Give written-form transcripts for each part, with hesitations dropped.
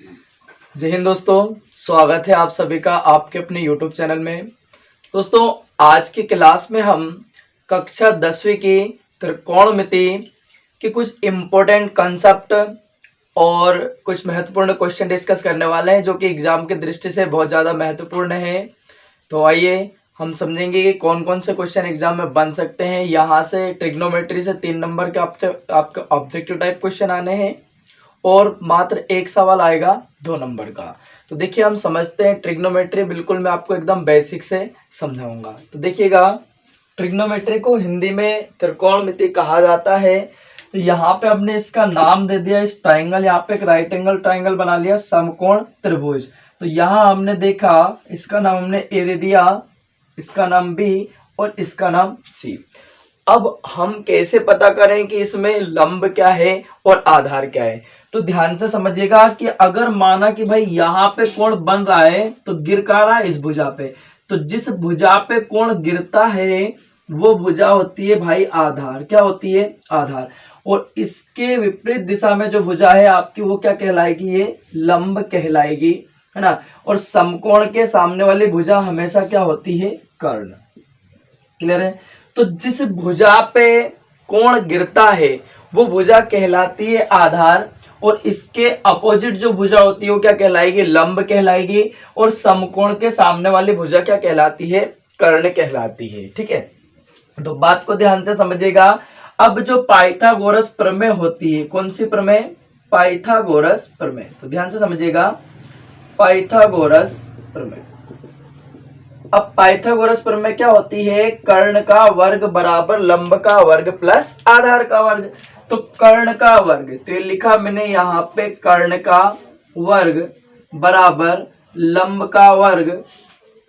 जय हिंद दोस्तों, स्वागत है आप सभी का आपके अपने YouTube चैनल में। दोस्तों, आज की क्लास में हम कक्षा 10वीं की त्रिकोणमिति के कुछ इम्पोर्टेंट कंसेप्ट और कुछ महत्वपूर्ण क्वेश्चन डिस्कस करने वाले हैं, जो कि एग्जाम की दृष्टि से बहुत ज़्यादा महत्वपूर्ण है। तो आइए हम समझेंगे कि कौन कौन से क्वेश्चन एग्जाम में बन सकते हैं। यहाँ से ट्रिग्नोमेट्री से 3 नंबर के आपके ऑब्जेक्टिव टाइप क्वेश्चन आने हैं और मात्र एक सवाल आएगा 2 नंबर का। तो देखिए, हम समझते हैं ट्रिग्नोमेट्री। बिल्कुल मैं आपको एकदम बेसिक से समझाऊंगा। तो देखिएगा, ट्रिग्नोमेट्री को हिंदी में त्रिकोणमिति कहा जाता है। तो यहाँ पे हमने इसका नाम दे दिया इस ट्राइंगल, यहाँ पे एक राइट एंगल ट्राइंगल बना लिया, समकोण त्रिभुज। तो यहाँ हमने देखा, इसका नाम हमने ए दे दिया, इसका नाम बी और इसका नाम सी। अब हम कैसे पता करें कि इसमें लंब क्या है और आधार क्या है? तो ध्यान से समझिएगा कि अगर माना कि भाई यहाँ पे कोण बन रहा है तो गिर कहाँ रहा है, इस भुजा पे। तो जिस भुजा पे कोण गिरता है वो भुजा होती है भाई आधार। क्या होती है? आधार। और इसके विपरीत दिशा में जो भुजा है आपकी, वो क्या कहलाएगी? ये लंब कहलाएगी, है ना। और समकोण के सामने वाली भुजा हमेशा क्या होती है? कर्ण। क्लियर है? तो जिस भुजा पे कोण गिरता है वो भुजा कहलाती है आधार, और इसके अपोजिट जो भुजा होती है वो क्या कहलाएगी? लंब कहलाएगी। और समकोण के सामने वाली भुजा क्या कहलाती है? कर्ण कहलाती है। ठीक है, तो बात को ध्यान से समझिएगा। अब जो पाइथागोरस प्रमेय होती है, कौन सी प्रमेय? पाइथागोरस प्रमेय। तो ध्यान से समझिएगा, पाइथागोरस प्रमेय। अब पाइथागोरस प्रमेय क्या होती है? कर्ण का वर्ग बराबर लंब का वर्ग प्लस आधार का वर्ग। तो कर्ण का वर्ग, तो ये लिखा मैंने यहाँ पे, कर्ण का वर्ग बराबर लंब का वर्ग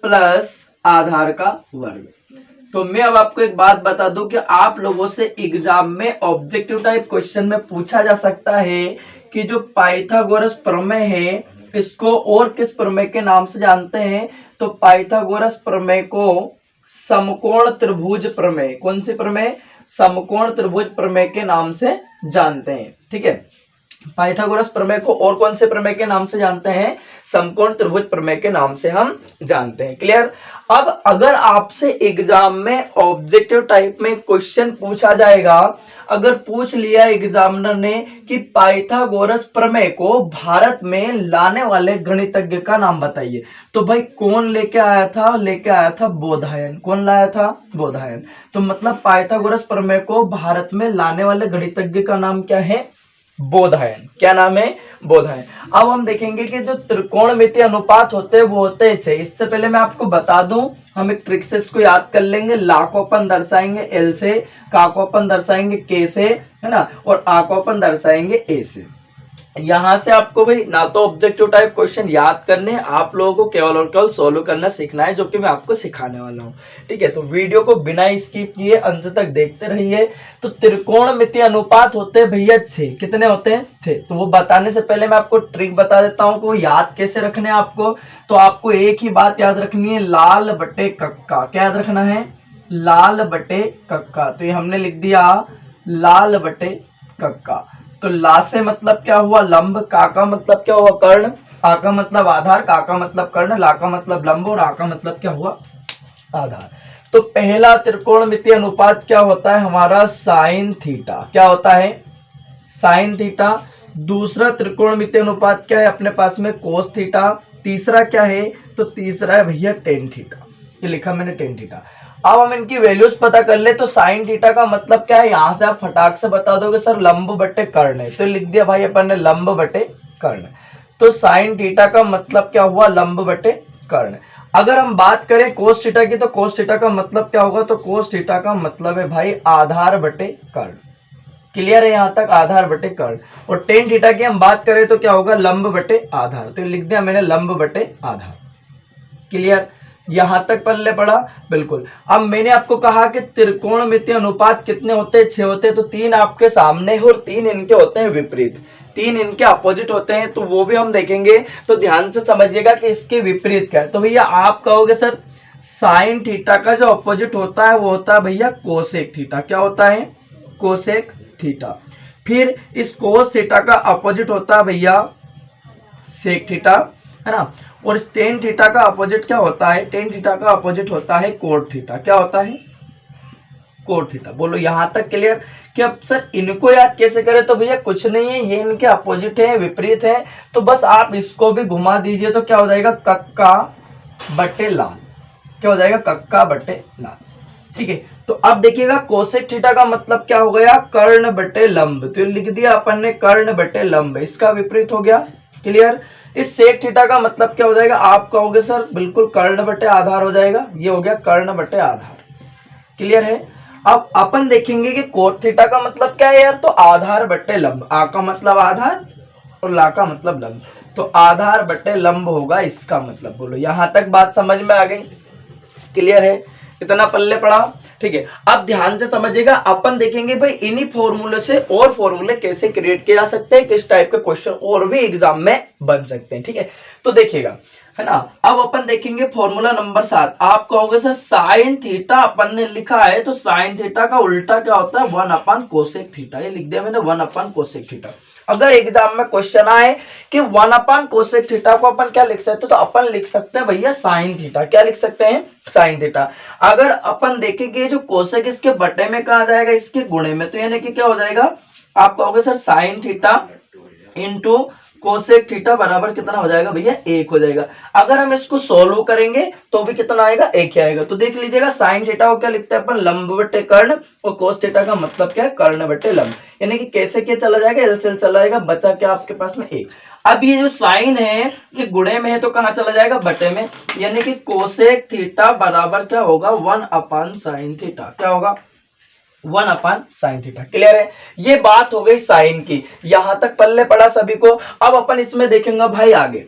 प्लस आधार का वर्ग। तो मैं अब आपको एक बात बता दूं कि आप लोगों से एग्जाम में ऑब्जेक्टिव टाइप क्वेश्चन में पूछा जा सकता है कि जो पाइथागोरस प्रमेय है इसको और किस प्रमेय के नाम से जानते हैं? तो पाइथागोरस प्रमेय को समकोण त्रिभुज प्रमेय, कौन सी प्रमेय? समकोण त्रिभुज प्रमेय के नाम से जानते हैं। ठीक है, पाइथागोरस प्रमेय को और कौन से प्रमेय के नाम से जानते हैं? समकोण त्रिभुज प्रमेय के नाम से हम जानते हैं। क्लियर? अब अगर आपसे एग्जाम में ऑब्जेक्टिव टाइप में क्वेश्चन पूछा जाएगा, अगर पूछ लिया एग्जामिनर ने कि पाइथागोरस प्रमेय को भारत में लाने वाले गणितज्ञ का नाम बताइए, तो भाई कौन लेके आया था? लेके आया था बोधायन। कौन लाया था? बोधायन। तो मतलब पाइथागोरस प्रमेय को भारत में लाने वाले गणितज्ञ का नाम क्या है? बोधायन। क्या नाम है? बोधायन। अब हम देखेंगे कि जो त्रिकोणमितीय अनुपात होते हैं वो होते हैं 6। इससे पहले मैं आपको बता दूं, हम एक ट्रिक से इसको याद कर लेंगे। ला को अपन दर्शाएंगे एल से, का को अपन दर्शाएंगे के से, है ना, और आ को अपन दर्शाएंगे ए से। यहां से आपको भाई ना तो ऑब्जेक्टिव टाइप क्वेश्चन याद करने हैं, आप लोगों को केवल और केवल सोल्व करना सीखना है, जो कि मैं आपको सिखाने वाला हूं। ठीक है, तो वीडियो को बिना स्किप किए अंत तक देखते रहिए। तो त्रिकोणमितीय अनुपात होते हैं भैया 6। कितने होते हैं? 6। तो वो बताने से पहले मैं आपको ट्रिक बता देता हूँ कि वो याद कैसे रखने हैं आपको। तो आपको एक ही बात याद रखनी है, लाल बटे कक्का। क्या याद रखना है? लाल बटे कक्का। तो ये हमने लिख दिया लाल बटे कक्का। तो ला से मतलब क्या हुआ? लंब। का का मतलब क्या हुआ? कर्ण। आ का मतलब आधार, का का मतलब कर्ण, ला का मतलब लंब और आ का मतलब क्या हुआ? आधार। तो पहला त्रिकोणमितीय अनुपात क्या होता है हमारा? Sine theta. क्या होता है? Sine theta. दूसरा त्रिकोणमितीय अनुपात क्या है अपने पास में? Cos theta. तीसरा क्या है? तो तीसरा है भैया टेन थीटा। ये लिखा मैंने टेन थीटा। अब हम इनकी वैल्यूज पता कर ले। तो साइन थीटा का मतलब क्या है? यहां से आप फटाक से बता दोगे सर लंब बटे कर्ण है, तो लिख दिया भाई अपन ने लंब बटे कर्ण। तो साइन थीटा का मतलब क्या हुआ? लंब बटे कर्ण। अगर हम बात करें कोस थीटा की, तो कोस थीटा का मतलब क्या होगा? तो कोस थीटा का मतलब है भाई आधार बटे कर्ण। क्लियर है यहां तक? आधार बटे कर्ण। और टेन थीटा की हम बात करें तो क्या होगा? लंब बटे आधार। तो लिख दिया मैंने लंब बटे आधार। क्लियर? यहां तक पल्ले पड़ा? बिल्कुल। अब मैंने आपको कहा कि त्रिकोणमितीय अनुपात कितने होते हैं? 6 होते हैं। तो 3 आपके सामने है और 3 इनके होते हैं विपरीत, 3 इनके अपोजिट होते हैं, तो वो भी हम देखेंगे। तो ध्यान से समझिएगा कि इसके विपरीत क्या है। तो भैया आप कहोगे सर साइन थीटा का जो अपोजिट होता है वो होता है भैया कोसेक थीटा। क्या होता है? Cosec theta. फिर इस कोस थीटा का अपोजिट होता है भैया सेक थीटा, है ना। और टेन थीटा का अपोजिट क्या होता है, टेन थीटा का अपोजिट होता है कोट थीटा। क्या होता है, कोट थीटा। बोलो यहां तक क्लियर। कि अब सर इनको याद कैसे करें, तो भैया कुछ नहीं है, ये इनके अपोजिट है, विपरीत है, तो बस आप इसको भी घुमा दीजिए तो क्या हो जाएगा, कक्का बटे लाल। क्या हो जाएगा, कक्का बटे लाल। ठीक है, तो अब देखिएगा कोसेक थीटा का मतलब क्या हो गया, कर्ण बटे लंब। तो लिख दिया अपन ने कर्ण बटे लंब, इसका विपरीत हो गया। क्लियर। इस सेक थीटा का मतलब क्या हो जाएगा, आप कहोगे सर बिल्कुल कर्ण बटे आधार हो जाएगा, ये हो गया कर्ण बटे आधार। क्लियर है। अब अपन देखेंगे कि कोट थीटा का मतलब क्या है यार, तो आधार बटे लंब। आ का मतलब आधार और ला का मतलब लंब, तो आधार बटे लंब होगा इसका मतलब। बोलो यहां तक बात समझ में आ गई, क्लियर है, इतना पल्ले पड़ा। ठीक है, अब ध्यान से समझिएगा, अपन देखेंगे भाई इन्हीं फॉर्मूले से और फॉर्मूले कैसे क्रिएट किए जा सकते हैं, किस टाइप के क्वेश्चन और भी एग्जाम में बन सकते हैं। ठीक है, तो देखिएगा, है ना। अब अपन देखेंगे फॉर्मूला नंबर 7। आप कहोगे सर साइन थीटा अपन ने लिखा है, तो साइन थीटा का उल्टा क्या होता है, 1 कोसेक थीटा। ये लिख दिया मैंने 1 कोसेक थीटा। अगर एग्जाम में क्वेश्चन आए कि 1 कोसेक थीटा को अपन क्या लिख सकते हैं, तो अपन लिख सकते हैं भैया साइन थीटा। क्या लिख सकते हैं, साइन थीटा। अगर अपन देखेंगे जो कोसेक इसके बटे में कहा जाएगा, इसके गुणे में, तो यानी कि क्या हो जाएगा, आप कहोगे sir sine theta into cosec theta बराबर कितना हो जाएगा भैया, 1 हो जाएगा। अगर हम इसको सोल्व करेंगे तो भी कितना आएगा, 1 ही आएगा। तो देख लीजिएगा साइन थीटा को क्या लिखते हैं अपन, लंब बटे कर्ण, और कोस थीटा का मतलब क्या है, कर्ण बटे लंब। यानी कि कैसे क्या चला जाएगा, एलसीएल चला जाएगा, बचा क्या आपके पास में 1। अब ये जो साइन है ये गुणे में है तो कहां चला जाएगा, बटे में। यानी कि कोसेक थीटा बराबर क्या होगा, 1 साइन थीटा। क्या होगा, 1 साइन थीटा। क्लियर है, ये बात हो गई साइन की, यहां तक पल्ले पड़ा सभी को। अब अपन इसमें देखेंगे भाई आगे,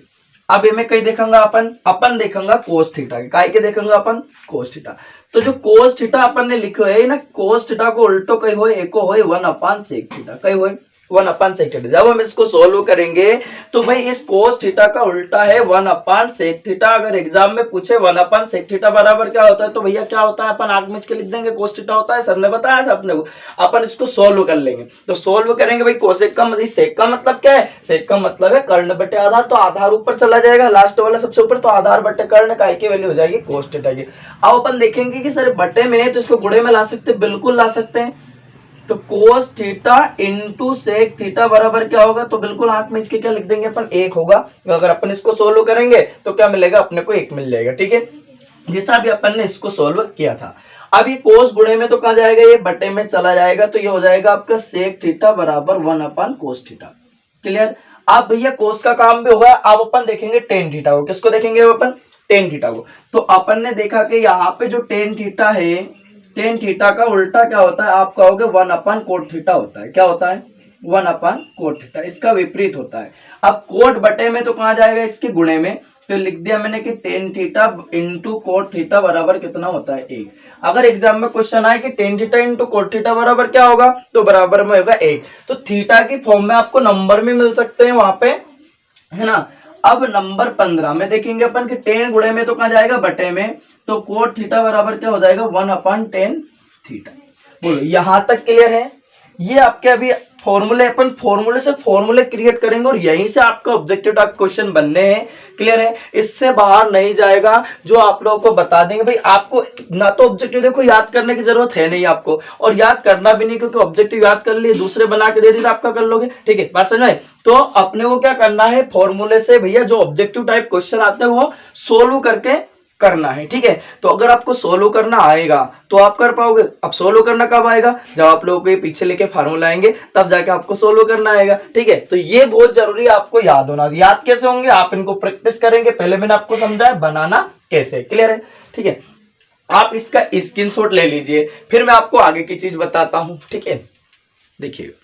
अब इनमें कहीं देखेंगे अपन देखेंगे कोस थीटा के, काय के देखेंगे अपन, कोस थीटा। तो जो कोस थीटा अपन ने लिखो है ना, कोस थीटा को उल्टो कहीं होए, एको होए 1 सेक थीटा, कहीं होए 1 सेक थीटा। जब हम इसको सोल्व करेंगे तो भाई इस कोस थीटा का उल्टा है 1 सेक थीटा। अगर एग्जाम में पूछे 1 सेक थीटा बराबर क्या होता है, तो भैया क्या होता है, अपन आग मिच के लिख देंगे कोस थीटा होता है, सर ने बताया था अपने को। अपन इसको सोल्व कर लेंगे, तो सोल्व करेंगे भाई कोसेक का मतलब, सेक का मतलब क्या है, सेक का मतलब है कर्ण बटे आधार, तो आधार ऊपर चला जाएगा, लास्ट वाला सबसे ऊपर, तो आधार बटे कर्ण का की वैल्यू हो जाएगी कोस थीटा की। अब अपन देखेंगे कि सर बटे में है तो इसको गुणे में ला सकते, बिल्कुल ला सकते हैं। तो cos theta into sec theta बराबर क्या होगा, तो बिल्कुल हाथ में इसके क्या लिख देंगे अपन, 1 होगा। अगर अपन इसको सोल्व करेंगे तो क्या मिलेगा, अपने को 1 मिल जाएगा। ठीक है, जैसा भी अपन ने इसको सोल्व किया था। अब ये कोस गुणे में तो कहा जाएगा, ये बटे में चला जाएगा, तो ये हो जाएगा आपका सेक थीटा बराबर 1 कोस थीटा। क्लियर। अब भैया कोस का काम भी होगा। अब अपन देखेंगे टेन थीटा को, किसको देखेंगे अपन, टेन थीटा को। तो अपन ने देखा कि यहाँ पे जो टेन थीटा है, टेन थीटा का उल्टा क्या होता है, आप कहोगे 1 कोट थीटा होता है। क्या होता है, 1 कोट थीटा, इसका विपरीत होता है। अब कोट बटे में तो कहा जाएगा, इसके गुणे में, तो लिख दिया मैंने कि tan theta into cot theta बराबर कितना होता है, 1। अगर एग्जाम में क्वेश्चन आए कि tan theta into cot theta बराबर क्या होगा, तो बराबर में होगा 1। तो थीटा की फॉर्म में आपको नंबर भी मिल सकते हैं वहां पे, है ना। अब नंबर 15 में देखेंगे अपन कि टेन गुणे में तो कहा जाएगा बटे में, तो कोट थीटा बराबर क्या हो जाएगा, 1/10 थीटा। बोलो यहां तक क्लियर है। ये आपके अभी फॉर्मूले, अपन फॉर्मूले से फॉर्मूले क्रिएट करेंगे और यहीं से आपका ऑब्जेक्टिव टाइप क्वेश्चन बनने हैं। क्लियर है, इससे बाहर नहीं जाएगा। जो आप लोगों को बता देंगे भाई, आपको ना तो ऑब्जेक्टिव देखो याद करने की जरूरत है नहीं आपको, और याद करना भी नहीं, क्योंकि ऑब्जेक्टिव याद कर लिए, दूसरे बना के दे दी तो आपका कर लोगे। ठीक है, बात समझ में। तो अपने को क्या करना है, फॉर्मूले से भैया जो ऑब्जेक्टिव टाइप क्वेश्चन आते हैं वो सोल्व करके करना है। ठीक है, तो अगर आपको सोल्व करना आएगा तो आप कर पाओगे। अब सोल्व करना कब आएगा, जब आप लोगों को ये पीछे लेके फार्मूला आएंगे, तब जाके आपको सोल्व करना आएगा। ठीक है, तो ये बहुत जरूरी है आपको याद होना। याद कैसे होंगे, आप इनको प्रैक्टिस करेंगे, पहले मैंने आपको समझाया बनाना कैसे। क्लियर है, ठीक है। आप इसका स्क्रीनशॉट ले लीजिए, फिर मैं आपको आगे की चीज बताता हूं। ठीक है, देखिए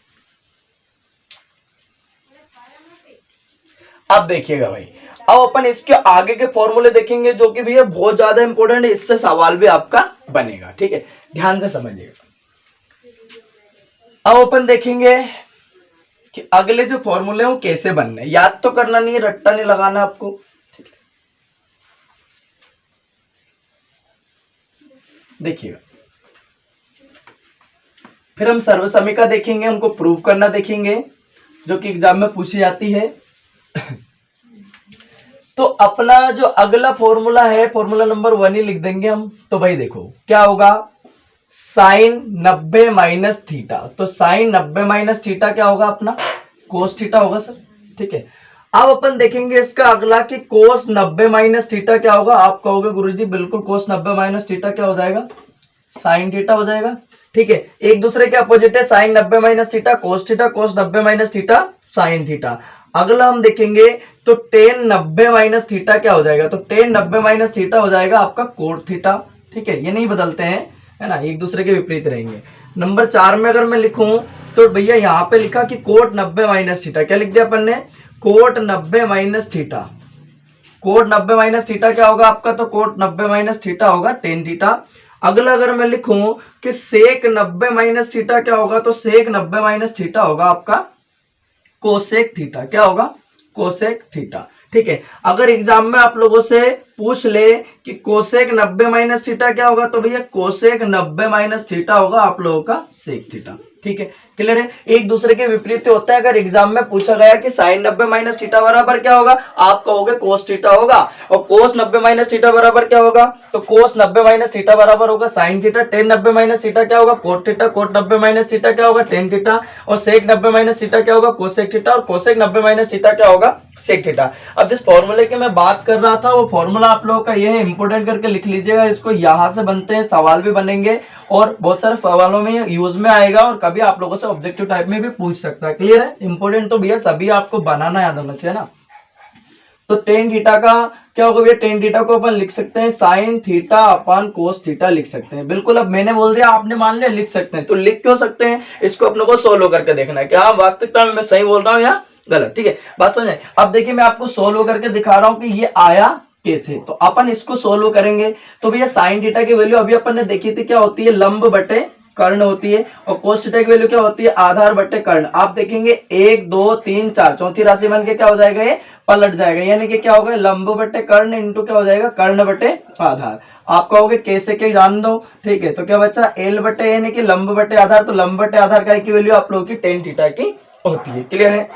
अब देखिएगा भाई, अब अपन इसके आगे के फॉर्मूले देखेंगे जो कि भैया बहुत ज्यादा इंपॉर्टेंट है, इससे सवाल भी आपका बनेगा। ठीक है, ध्यान से समझिएगा। अब अपन देखेंगे कि अगले जो फॉर्मूले वो कैसे बनने, याद तो करना नहीं है, रट्टा नहीं लगाना आपको। ठीक है, देखिएगा, फिर हम सर्वसमीका देखेंगे, उनको प्रूव करना देखेंगे, जो कि एग्जाम में पूछी जाती है। तो अपना जो अगला फॉर्मूला है, फॉर्मूला नंबर 1 ही लिख देंगे हम। तो भाई देखो क्या होगा, साइन 90 माइनस थीटा। तो साइन 90 माइनस थीटा क्या होगा अपना, कोस थीटा होगा सर, ठीक है। अब अपन देखेंगे इसका अगला कि कोस 90 माइनस थीटा क्या होगा। आप कहोगे गुरुजी बिल्कुल कोस 90 माइनस थीटा क्या हो जाएगा, साइन थीटा हो जाएगा, ठीक है। एक दूसरे के अपोजिट है, sine 90 minus theta cos theta, cos 90 minus theta sine theta. अगला हम देखेंगे तो टेन 90 माइनस थीटा क्या हो जाएगा, तो टेन 90 माइनस थीटा हो जाएगा आपका कोट थीटा, ठीक है। ये नहीं बदलते हैं, है ना, एक दूसरे के विपरीत रहेंगे। नंबर 4 में अगर मैं लिखूं तो भैया यहाँ पे लिखा कि कोट 90 माइनस थीटा, क्या लिख दिया अपन ने, cot 90 minus theta. Cot 90 minus theta क्या होगा आपका, तो कोट 90 माइनस थीटा होगा टेन थीटा। अगला अगर मैं लिखूं कि सेक 90 माइनस थीटा क्या होगा, तो सेक 90 माइनस थीटा होगा आपका कोसेक थीटा, क्या होगा, कोसेक थीटा, ठीक है। अगर एग्जाम में आप लोगों से पूछ ले कि कोसेक 90 माइनस थीटा क्या होगा, तो भैया कोसेक 90 माइनस थीटा होगा आप लोगों का सेक थीटा, ठीक है। क्लियर है, एक दूसरे के विपरीत होता है। अगर एग्जाम में पूछा गया कि साइन 90 माइनस थीटा बराबर क्या होगा, आप कहोगे कोस थीटा होगा, और कोस 90 माइनस थीटा बराबर क्या होगा, तो कोस 90 माइनस थीटा बराबर होगा sine theta. Tan 90 minus theta क्या होगा, cot theta. Cot 90 minus theta क्या होगा, टेन थीटा। और सेक 90 माइनस थीटा क्या होगा, कोसेक थीटा। और कोसेक 90 माइनस थीटा क्या होगा, सेक थीटा। अब जिस फॉर्मूले की मैं बात कर रहा था वो फॉर्मूला आप लोगों का ये है, इंपोर्टेंट करके लिख लीजिएगा इसको। यहां से बनते हैं, सवाल भी बनेंगे और बहुत सारे सवालों में यूज में आएगा, और कभी आप लोगों से ऑब्जेक्टिव टाइप में भी पूछ सकता है। क्लियर है, इंपोर्टेंट तो भैया सभी आपको बनाना याद होना चाहिए ना। तो टेन थीटा का क्या होगा भैया, टेन थीटा को अपन लिख सकते हैं साइन थीटा अपन कोस थीटा लिख सकते हैं। बिल्कुल, अब मैंने बोल दिया आपने मान लिया लिख सकते हैं, तो लिख क्यों सकते हैं, इसको अपने को सोल्व करके देखना है क्या वास्तविकता में मैं सही बोल रहा हूँ या गलत, ठीक है। बात समझे। अब देखिए मैं आपको सोल्व करके दिखा रहा हूं कि ये आया कैसे। तो अपन इसको सोल्व करेंगे तो भैया साइन थीटा की वैल्यू अभी अपन ने देखी थी क्या होती है, लंब बटे कर्ण होती है। और कोस थीटा की वैल्यू क्या होती है, आधार बटे कर्ण। आप देखेंगे 1 2 3 4 चौथी राशि बन के क्या हो जाएगा, ये पलट जाएगा, यानी कि क्या होगा, लंब बटे कर्ण इंटू क्या हो जाएगा, कर्ण बटे आधार। आप कहोगे कैसे के जान दो, ठीक है। तो क्या बच्चा एल बटे यानी कि लंब बटे आधार, तो लंब बटे आधार का की वैल्यू आप लोगों की टेन थीटा की होती है। क्लियर है,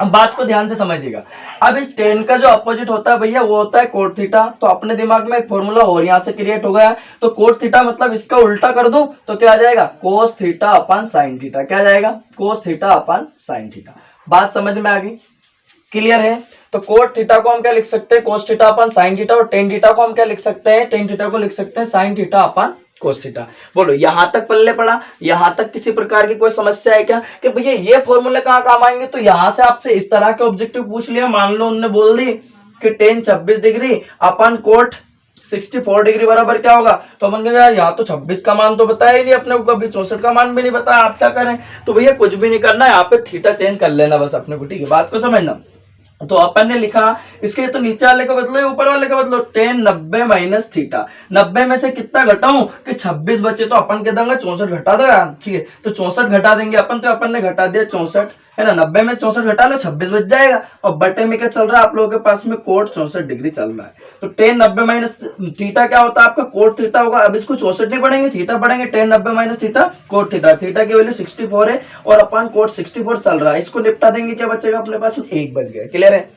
अब बात को ध्यान से समझिएगा। अब इस टेन का जो अपोजिट होता है भैया वो होता है कोट थीटा। तो अपने दिमाग में एक फॉर्मूला और यहां से क्रिएट हो गया, तो कोट थीटा मतलब इसका उल्टा कर दूं तो क्या आ जाएगा, कोस थीटा अपन साइन थीटा। क्या आ जाएगा, कोस थीटा अपन साइन थीटा। बात समझ में आ गई, क्लियर है। तो कोट थीटा को हम क्या लिख सकते हैं, कोस थीटा अपन साइन थीटा। और टेन थीटा को हम क्या लिख सकते हैं, टेन थीटा को लिख सकते हैं साइन थीटा अपन कोस थीटा। बोलो यहां तक पल्ले पड़ा, यहां तक किसी प्रकार की कोई समस्या है क्या, कि भैया ये फॉर्मूले कहां काम आएंगे। तो यहां से आपसे इस तरह के ऑब्जेक्टिव पूछ लिया, मान लो उन्होंने बोल दी कि टेन 26 डिग्री अपन कोट 64 डिग्री बराबर क्या होगा, तो अपन कहेंगे यार यहाँ तो 26 का मान तो बताया ही नहीं अपने को, कभी 64 का मान भी नहीं बताया, आप क्या करें। तो भैया कुछ भी नहीं करना है, यहाँ पे थीटा चेंज कर लेना बस अपने को, ठीक है। बात को समझना। तो अपन ने लिखा इसके, तो नीचे वाले को बदलो ऊपर वाले का बदलो, टेन 90 माइनस थीटा। 90 में से कितना घटाऊं कि 26 बचे, तो अपन कह देंगे 64 घटा दो यार, ठीक है। तो 64 घटा देंगे अपन, तो अपन ने घटा दिया 64, है ना। 90 में 64 घटा लो, 26 बच जाएगा। और बटे में क्या चल रहा है आप लोगों के पास में, कोट 64 डिग्री चल रहा है। तो टेन 90 माइनस थीटा क्या होता है आपका, कोट थीटा होगा। अब इसको 64 नहीं पढ़ेंगे, थीटा पढ़ेंगे। Ten 90 minus theta cot theta, theta की वैल्यू 64 है और अपन कोट 64 चल रहा है। इसको निपटा देंगे, क्या बचेगा अपने पास में, 1 बच गया। क्लियर है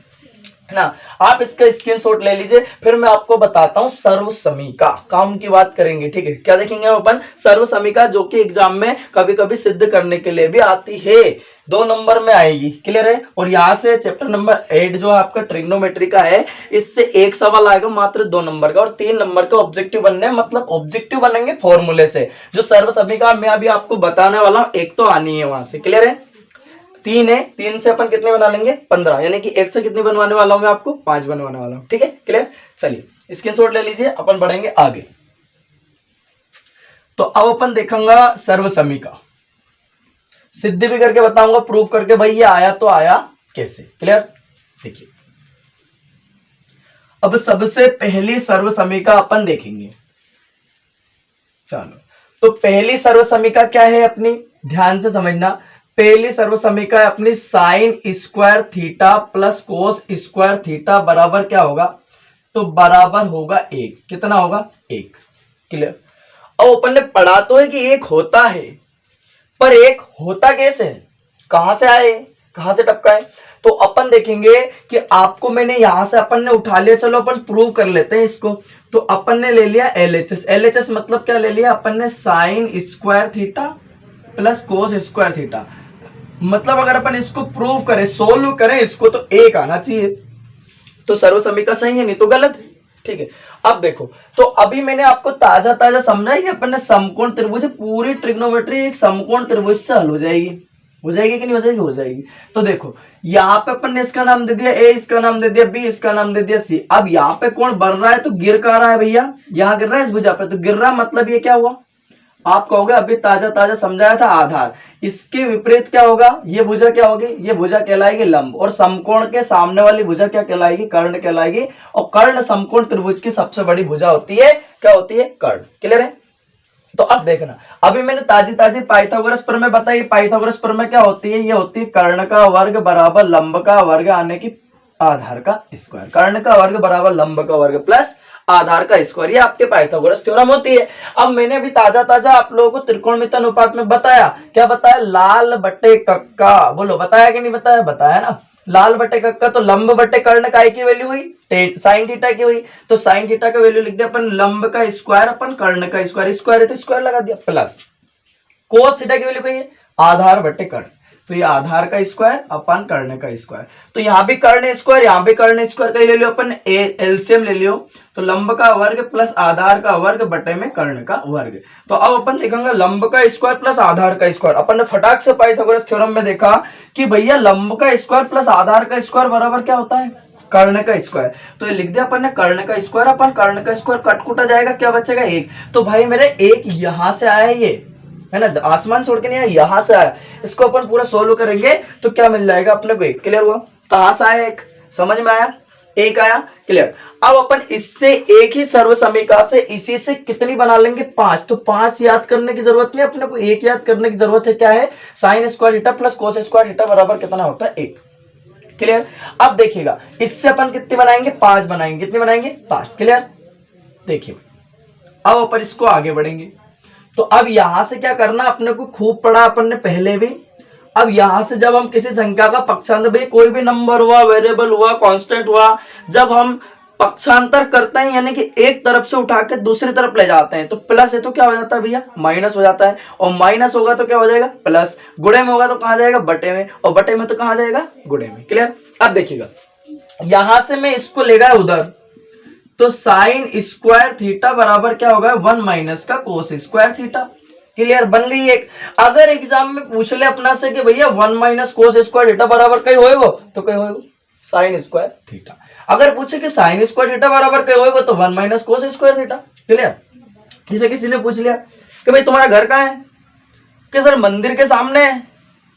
ना। आप इसका स्क्रीनशॉट ले लीजिए, फिर मैं आपको बताता हूं सर्वसमीका काम की बात करेंगे, ठीक है। क्या देखेंगे अपन, सर्वसमीका, जो कि एग्जाम में कभी कभी सिद्ध करने के लिए भी आती है, 2 नंबर में आएगी। क्लियर है। और यहां से चैप्टर नंबर 8 जो आपका ट्रिग्नोमेट्री का है, इससे एक सवाल आएगा मात्र 2 नंबर का, और 3 नंबर के ऑब्जेक्टिव बनने, मतलब ऑब्जेक्टिव बनेंगे फॉर्मूले से। जो सर्वसमीका मैं अभी आपको बताने वाला हूं, एक तो आनी है वहां से। क्लियर है, 3 है, 3 से अपन कितने बना लेंगे, 15, यानी कि 1 से कितनी बनवाने वाला हूं मैं आपको, 5 बनवाने वाला हूं, ठीक है। क्लियर, चलिए स्क्रीनशॉट ले लीजिए, अपन बढ़ेंगे आगे। तो अब अपन देखेंगे सर्वसमीका, सिद्ध भी करके बताऊंगा, प्रूफ करके भाई ये आया तो आया कैसे। क्लियर, देखिए अब सबसे पहली सर्वसमीका अपन देखेंगे। चलो, तो पहली सर्वसमीका क्या है अपनी, ध्यान से समझना। पहली सर्वसमीका है अपनी sine square theta plus cos square theta बराबर क्या होगा, तो बराबर होगा 1। कितना होगा, 1। क्लियर। अब अपन ने पढ़ा तो है कि 1 होता है, पर 1 होता कैसे, कहां से आए, कहां से टपका है? तो अपन देखेंगे कि आपको मैंने यहां से अपन ने उठा लिया, चलो अपन प्रूव कर लेते हैं इसको। तो अपन ने ले लिया LHS। LHS मतलब क्या ले लिया अपन ने? Sine square theta plus cos square theta. मतलब अगर अपन इसको प्रूव करें, सोल्व करें इसको, तो एक आना चाहिए। तो सर्व समीकरण सही है, नहीं तो गलत। ठीक है, अब देखो, तो अभी मैंने आपको ताजा ताजा समझाया कि अपन ने समकोण त्रिभुज, पूरी ट्रिग्नोमेट्री एक समकोण त्रिभुज से हल हो जाएगी। हो जाएगी कि नहीं हो जाएगी? हो जाएगी। तो देखो यहाँ पे अपन ने इसका नाम दे दिया A, इसका नाम दे दिया B, इसका नाम दे दिया C। अब यहाँ पे कौन बढ़ रहा है? तो गिर कहाँ रहा है भैया? यहाँ गिर रहा है इस भुजा पे। तो गिर रहा मतलब ये क्या हुआ? आप कहोगे अभी ताजा ताजा समझाया था आधार। इसके विपरीत क्या होगा? ये भुजा क्या होगी? ये भुजा कहलाएगी लंब, और समकोण के सामने वाली भुजा क्या कहलाएगी? कर्ण कहलाएगी। और कर्ण समकोण त्रिभुज की सबसे बड़ी भुजा होती है। क्या होती है? कर्ण। क्लियर है? तो अब देखना, अभी मैंने ताजी ताजी पाइथागोरस प्रमेय बताई। पाइथागोरस प्रमेय क्या होती है? ये होती है कर्ण का वर्ग बराबर लंब का वर्ग आने की आधार का स्क्वायर। कर्ण का वर्ग बराबर लंब का वर्ग प्लस आधार का स्क्वायर, ये आपके पाइथागोरस थ्योरम होती है। अब मैंने अभी ताजा ताजा आप लोगों को त्रिकोणमिति अनुपात में बताया। क्या बताया? लाल बटे कक्का। बोलो, बताया कि नहीं बताया? बताया ना। लाल बटे कक्का, तो लंब बटे कर्ण काय की वैल्यू हुई? साइन थीटा की हुई। तो साइन थीटा का वैल्यू लिख दिया अपन, लंब का स्क्वायर अपन कर्ण का स्क्वायर। स्क्वायर है तो स्क्वायर लगा दिया, प्लस कोस थीटा की वैल्यू क्या है? आधार बटे कर्ण। तो ये आधार का स्क्वायर अपन कर्ण का स्क्वायर। तो यहां भी कर्ण स्क्वायर, यहां भी कर्ण स्क्वायर का ले लियो अपन, एलसीएम ले लियो। तो लंब का वर्ग प्लस आधार का वर्ग बटे में कर्ण का वर्ग। तो अब अपन देखेंगे लंब का स्क्वायर प्लस आधार का स्क्वायर। अपन ने फटाक से पाइथागोरस थ्योरम में देखा कि भैया लंब का स्क्वायर प्लस आधार का स्क्वायर बराबर क्या होता है? कर्ण का स्क्वायर। तो ये लिख दिया अपन ने कर्ण का स्क्वायर अपन कर्ण का स्क्वायर, कटकुटा जाएगा, क्या बचेगा? एक। तो भाई मेरे एक यहां से आया, ये है ना, आसमान छोड़ के नहीं आया, यहां से आया। इसको अपन पूरा सोल्व करेंगे तो क्या मिल जाएगा अपने को? एक। क्लियर हुआ? कहां से आया? एक। समझ में आया? एक आया। क्लियर। अब अपन इससे एक ही सर्व समीकरण से इसी से कितनी बना लेंगे? 5। तो 5 याद करने की जरूरत नहीं, अपने को एक याद करने की जरूरत है। क्या है? Sine square theta plus cos square theta बराबर कितना होता है? 1। क्लियर। अब देखिएगा, इससे अपन कितनी बनाएंगे? 5 बनाएंगे। कितनी बनाएंगे? 5। क्लियर। देखिए अब अपन इसको आगे बढ़ेंगे। तो अब यहां से क्या करना, अपने को खूब पढ़ा अपन ने पहले भी। अब यहां से जब हम किसी संख्या का पक्षांतर, भाई कोई भी नंबर हुआ, वेरिएबल हुआ, कांस्टेंट हुआ, जब हम पक्षांतर करते हैं यानी कि एक तरफ से उठा के दूसरी तरफ ले जाते हैं, तो प्लस है तो क्या हो जाता है भैया? माइनस हो जाता है। और माइनस होगा तो क्या हो जाएगा? प्लस। गुणे में होगा तो कहां जाएगा? बटे में। और बटे में तो कहां जाएगा? गुणे में। क्लियर। अब देखिएगा, यहां से मैं इसको ले गया उधर, तो साइन स्क्वायर थीटा बराबर क्या होगा? 1 माइनस का कोस स्क्वायर थीटा। क्लियर। बन गई एक। अगर एग्जाम में पूछ ले अपना से कि भैया 1 माइनस कोस स्क्वायर थीटा बराबर कहीं होएगो, तो कहीं होएगो साइन स्क्वायर थीटा। अगर पूछे कि साइन स्क्वायर थीटा बराबर कहीं होएगो, तो 1 minus cos square theta. Clear. जिसे किसी ने पूछ लिया कि भाई तुम्हारा घर कहाँ है? कि सर मंदिर के सामने है।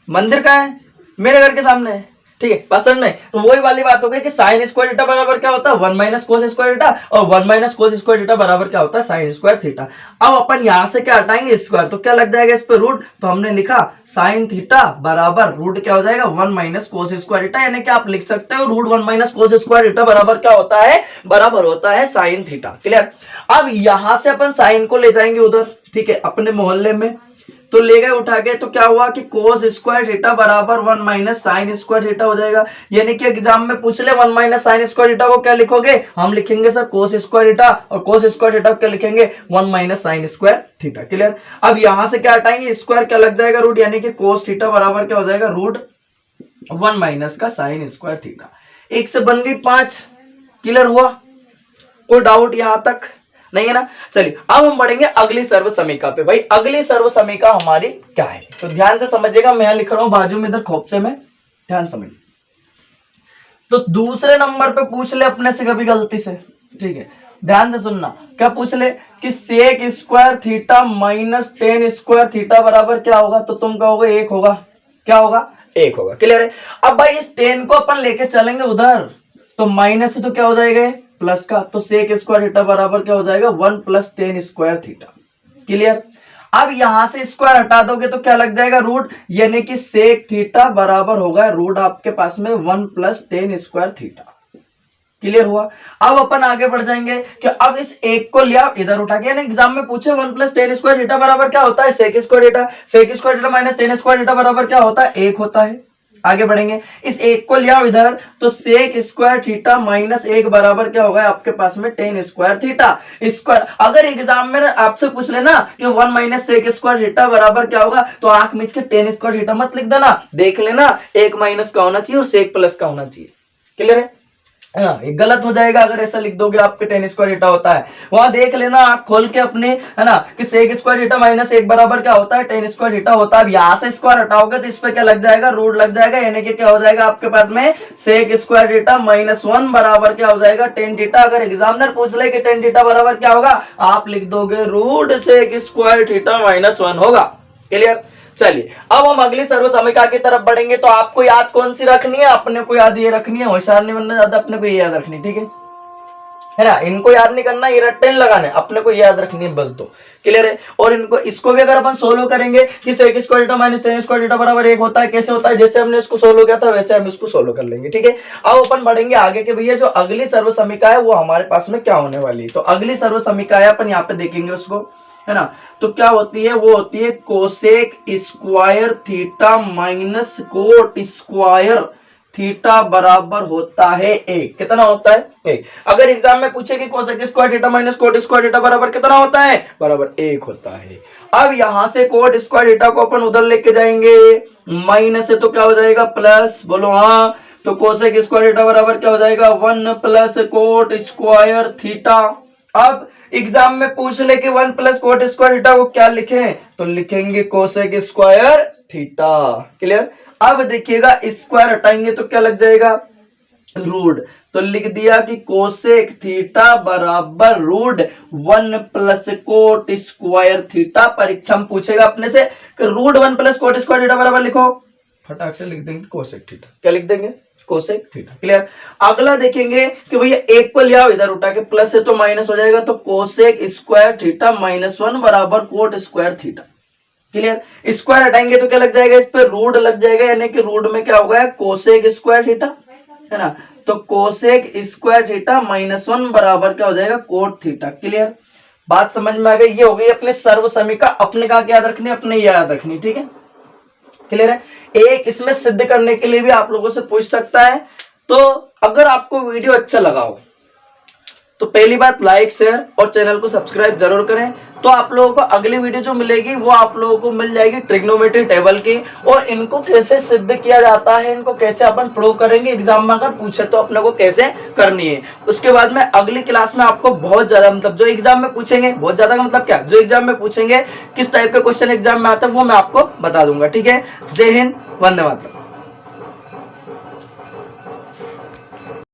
मंदिर कहाँ है? मेरे घर के सामने है। ठीक है, पसंद में। तो वही वाली बात हो गई कि साइन स्क्वायर थीटा बराबर क्या होता है? 1 माइनस कोस स्क्वायर थीटा। और 1 माइनस कोस स्क्वायर थीटा बराबर क्या होता है? Sine square theta. अब अपन यहां से क्या हटाएंगे? स्क्वायर। तो क्या लग जाएगा इस पे? रूट। तो हमने लिखा साइन थीटा बराबर रूट क्या हो जाएगा? 1 माइनस कोस स्क्वायर थीटा। यानी कि आप लिख सकते हो root 1 minus cos square theta बराबर क्या होता है? बराबर होता है साइन थीटा। क्लियर। अब यहां से अपन साइन को ले जाएंगे उधर, ठीक है, अपने मोहल्ले में। तो ले गए उठा के, तो क्या हुआ कि कोस स्क्वायर थीटा बराबर 1 माइनस साइन स्क्वायर थीटा हो जाएगा। यानी कि एग्जाम में पूछ ले 1 माइनस साइन स्क्वायर थीटा को क्या लिखोगे? हम लिखेंगे सर कोस स्क्वायर थीटा, और कोस स्क्वायर थीटा क्या लिखेंगे? 1 minus sine square theta. Clear. अब यहां से क्या हटाएंगे? स्क्वायर, क्या लग जाएगा? रूट। यानी कि कोस थीटा बराबर क्या हो जाएगा? रूट 1 माइनस का साइन स्क्वायर थीटा। एक से बन गई 5। क्लियर हुआ? कोई डाउट यहां तक नहीं है ना? चलिए अब हम बढ़ेंगे अगली सर्व समीकरण पे। भाई अगली सर्व समीकरण हमारी क्या है? तो ध्यान से समझिएगा, मैं लिख रहा हूं बाजू में इधर खोपचे में, ध्यान समझ। तो दूसरे नंबर पे पूछ ले अपने से कभी गलती से, ठीक है, ध्यान से सुनना। क्या पूछ ले कि sec square theta minus tan square theta बराबर क्या होगा? तो तुम कहोगे 1 होगा। क्या होगा? 1 होगा। क्लियर है। अब भाई इस टेन को अपन लेके चलेंगे उधर, तो माइनस से तो क्या हो जाएगा? प्लस का। तो सेक स्क्वायर थीटा बराबर क्या हो जाएगा? 1 plus ten square theta. Clear. अब यहां से स्क्वायर हटा दोगे तो क्या लग जाएगा? रूट। यानी कि सेक थीटा बराबर होगा रूट आपके पास में 1 plus ten square theta. Clear हुआ। अब अपन आगे बढ़ जाएंगे कि अब इस एक को लिया इधर उठा के, यानी एग्जाम में पूछे 1 प्लस टेन स्क्वायर थीटा बराबर क्या होता है? Sec square theta. Sec square theta minus tan square theta बराबर क्या होता है? 1 होता है। आगे बढ़ेंगे, इस एक को लिया इधर तो सेक स्क्वायर थीटा माइनस 1 बराबर क्या होगा आपके पास में टेन स्क्वायर थीटा स्क्वायर। अगर एग्जाम में आपसे पूछ लेना कि 1 माइनस सेक स्क्वायर थीटा बराबर क्या होगा तो आंख मीच के टेन स्क्वायर थीटा मत लिख देना, देख लेना एक माइनस का होना चाहिए और सेक प्लस का होना चाहिए। क्लियर है? ये गलत हो जाएगा अगर ऐसा लिख दोगे आपके टेन स्क्वायर थीटा होता है, वहां देख लेना आप खोल के अपने, है ना, कि सेक स्क्वायर थीटा माइनस 1 बराबर क्या होता है टेन स्क्वायर थीटा होता है। अब यहां से स्क्वायर हटाओगे तो इस पे क्या लग जाएगा, रूट लग जाएगा, यानी कि क्या हो जाएगा आपके पास में सेक स्क्वायर थीटा माइनस 1 बराबर क्या हो जाएगा टेन थीटा। अगर एग्जामिनर पूछ ले कि टेन थीटा बराबर क्या होगा, आप लिख दोगे root sec square theta minus 1 होगा। क्लियर? चलिए अब हम अगली सर्वसमीका की तरफ बढ़ेंगे। तो आपको याद कौन सी रखनी है, अपने को याद ये रखनी है, होशियार नहीं बनना ज्यादा, अपने को ये याद रखनी, ठीक है ना, इनको याद नहीं करना, ये रट्टे नहीं लगाने, अपने को याद रखनी है बस दो। क्लियर है? और इनको इसको भी अगर अपन सोल्व करेंगे कि sec square theta minus tan square theta बराबर 1 होता है, कैसे होता है, जैसे हमने इसको सोल्व किया था वैसे हम इसको सोल्व कर लेंगे। ठीक है, अब अपन बढ़ेंगे आगे के भैया जो अगली सर्वसमीका है वो हमारे पास में क्या होने वाली है। तो अगली सर्वसमीका है अपन यहाँ पे देखेंगे उसको, है ना, तो क्या होती है, वो होती है cosec square theta minus cot square theta बराबर होता है एक। कितना होता है? एक। अगर एग्जाम में पूछे कि cosec square theta minus cot square theta बराबर कितना होता है, बराबर एक होता है। अब यहां से कोट स्क्वायर थीटा को अपन उधर लेके जाएंगे, माइनस है तो क्या हो जाएगा प्लस, बोलो हाँ, तो कोसेक स्क्वायर थीटा बराबर क्या हो जाएगा 1 प्लस कोट स्क्वायर थीटा। अब एग्जाम में पूछ ले कि 1 प्लस कोट स्क्वायर थीटा को क्या लिखें, तो लिखेंगे कोसेक स्क्वायर थीटा। क्लियर? अब देखिएगा स्क्वायर हटाएंगे तो क्या लग जाएगा, रूट, तो लिख दिया कि कोसेक थीटा बराबर root 1 plus cot square theta. परीक्षा में पूछेगा अपने से कि root 1 plus cot square theta बराबर लिखो, फटाक से लिख देंगे कोसेक थीटा। क्या लिख देंगे, कोसेक थीटा। क्लियर? अगला देखेंगे कि भैया एक को लिया इधर उठा के, प्लस है तो माइनस हो जाएगा, तो कोसेक स्क्वायर थीटा माइनस 1 बराबर coat square theta. Clear? Square हटाएंगे तो क्या लग जाएगा, इस पे रूट लग जाएगा, यानी कि रूट में क्या होगा कोसेक स्क्वायर थीटा, है ना, तो कोसेक स्क्वायर थीटा माइनस 1 बराबर क्या हो जाएगा कोट थीटा। क्लियर? बात समझ में आ गई? ये हो गई अपने सर्वसमीका, अपने का याद रखनी, अपने याद रखनी। ठीक है, क्लियर है? एक इसमें सिद्ध करने के लिए भी आप लोगों से पूछ सकता है। तो अगर आपको वीडियो अच्छा लगा हो तो पहली बात लाइक शेयर और चैनल को सब्सक्राइब जरूर करें। तो आप लोगों को अगली वीडियो जो मिलेगी वो आप लोगों को मिल जाएगी ट्रिग्नोमेट्री टेबल की, और इनको कैसे सिद्ध किया जाता है, इनको कैसे अपन प्रूव करेंगे, एग्जाम में अगर पूछे तो अपने को कैसे करनी है। उसके बाद में अगली क्लास में आपको बहुत ज्यादा, मतलब जो एग्जाम में पूछेंगे, बहुत ज्यादा का मतलब क्या, जो एग्जाम में पूछेंगे किस टाइप के क्वेश्चन एग्जाम में आता है वो मैं आपको बता दूंगा। ठीक है, जय हिंद, वंदे मातरम।